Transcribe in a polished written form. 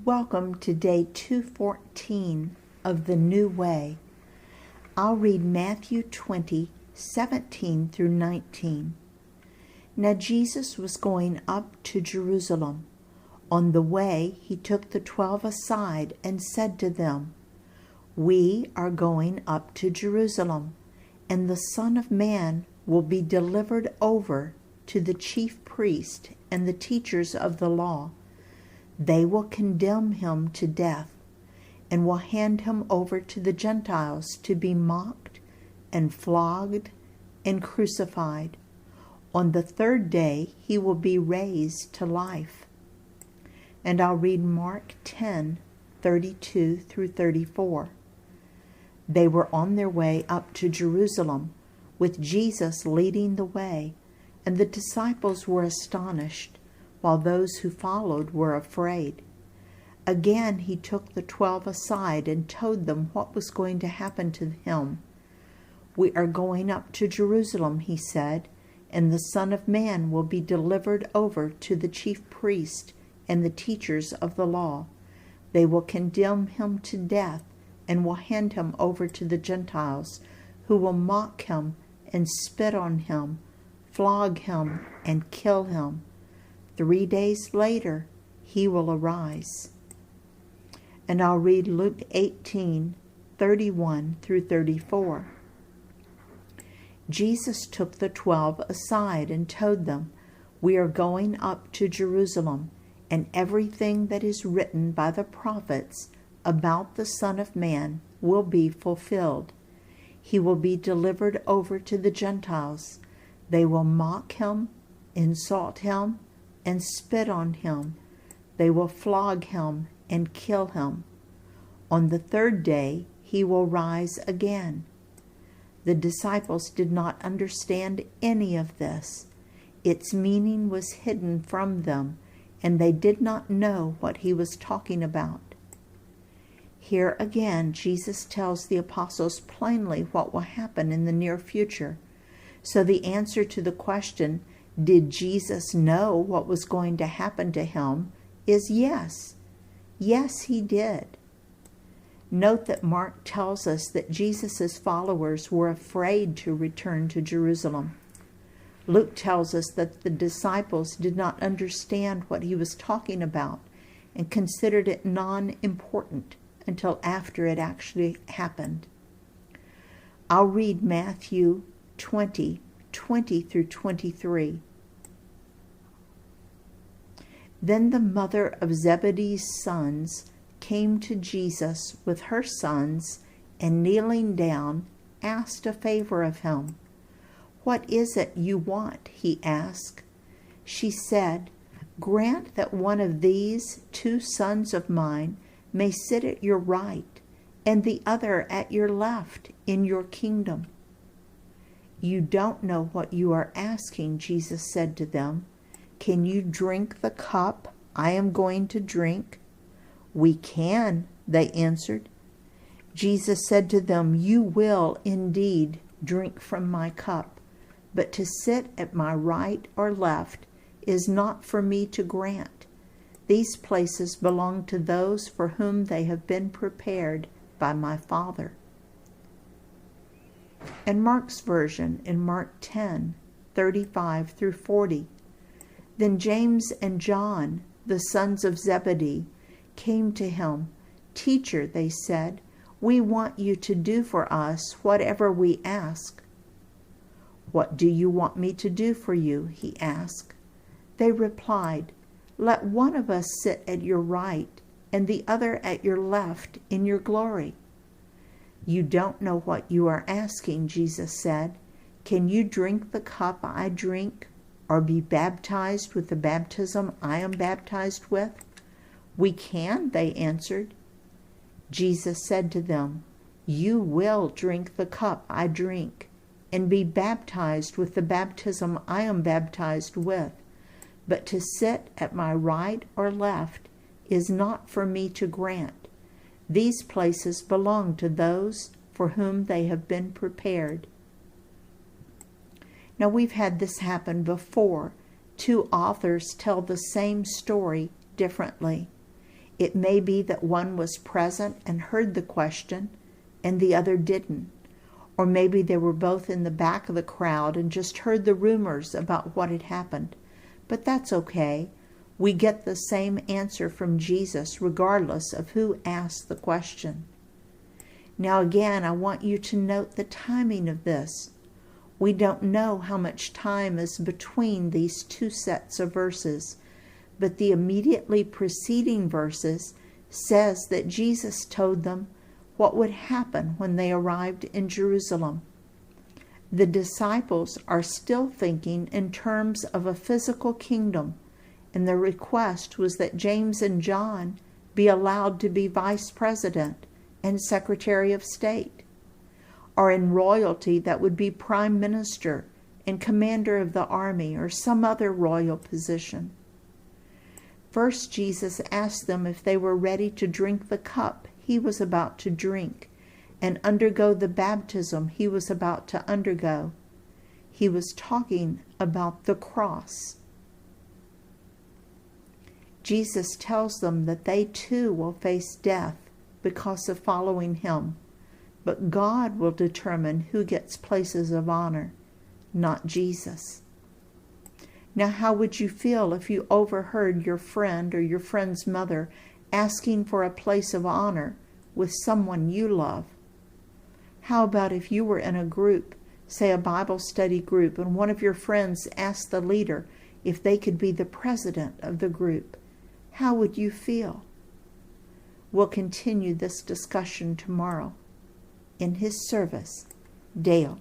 Welcome to day 214 of the New Way. I'll read Matthew 20:17 through 19. Now Jesus was going up to Jerusalem. On the way, he took the 12 aside and said to them, "We are going up to Jerusalem, and the Son of Man will be delivered over to the chief priests and the teachers of the law. They will condemn him to death and will hand him over to the Gentiles to be mocked and flogged and crucified. On the third day he will be raised to life." And I'll read Mark 10:32 through 34. They were on their way up to Jerusalem, with Jesus leading the way, and the disciples were astonished, while those who followed were afraid. Again he took the 12 aside and told them what was going to happen to him. "We are going up to Jerusalem," he said, "and the Son of Man will be delivered over to the chief priests and the teachers of the law. They will condemn him to death and will hand him over to the Gentiles, who will mock him and spit on him, flog him and kill him. 3 days later, he will arise." And I'll read Luke 18:31 through 34. Jesus took the 12 aside and told them, "We are going up to Jerusalem, and everything that is written by the prophets about the Son of Man will be fulfilled. He will be delivered over to the Gentiles. They will mock him, insult him, and spit on him. They will flog him and kill him. On the third day he will rise again." The disciples did not understand any of this. Its meaning was hidden from them, and they did not know what he was talking about. Here again, Jesus tells the apostles plainly what will happen in the near future. So the answer to the question, did Jesus know what was going to happen to him, is yes. Yes, he did. Note that Mark tells us that Jesus' followers were afraid to return to Jerusalem. Luke tells us that the disciples did not understand what he was talking about and considered it non-important until after it actually happened. I'll read Matthew 20:20 through 23. Then the mother of Zebedee's sons came to Jesus with her sons, and kneeling down, asked a favor of him. "What is it you want?" he asked. She said, "Grant that one of these 2 sons of mine may sit at your right, and the other at your left in your kingdom." "You don't know what you are asking," Jesus said to them. "Can you drink the cup I am going to drink?" "We can," they answered. Jesus said to them, "You will indeed drink from my cup, but to sit at my right or left is not for me to grant. These places belong to those for whom they have been prepared by my Father." And Mark's version in Mark 10:35 through 40. Then James and John, the sons of Zebedee, came to him. "Teacher," they said, "we want you to do for us whatever we ask." "What do you want me to do for you?" he asked. They replied, "Let one of us sit at your right and the other at your left in your glory." "You don't know what you are asking," Jesus said. "Can you drink the cup I drink, or be baptized with the baptism I am baptized with?" "We can," they answered. Jesus said to them, "You will drink the cup I drink, and be baptized with the baptism I am baptized with, but to sit at my right or left is not for me to grant. These places belong to those for whom they have been prepared." Now, we've had this happen before. 2 authors tell the same story differently. It may be that one was present and heard the question and the other didn't. Or maybe they were both in the back of the crowd and just heard the rumors about what had happened. But that's okay. We get the same answer from Jesus regardless of who asked the question. Now again, I want you to note the timing of this. We don't know how much time is between these two sets of verses, but the immediately preceding verses says that Jesus told them what would happen when they arrived in Jerusalem. The disciples are still thinking in terms of a physical kingdom, and their request was that James and John be allowed to be vice president and secretary of state, or in royalty that would be prime minister and commander of the army or some other royal position. First, Jesus asked them if they were ready to drink the cup he was about to drink and undergo the baptism he was about to undergo. He was talking about the cross. Jesus tells them that they too will face death because of following him, but God will determine who gets places of honor, not Jesus. Now, how would you feel if you overheard your friend or your friend's mother asking for a place of honor with someone you love? How about if you were in a group, say a Bible study group, and one of your friends asked the leader if they could be the president of the group? How would you feel? We'll continue this discussion tomorrow. In his service, Dale.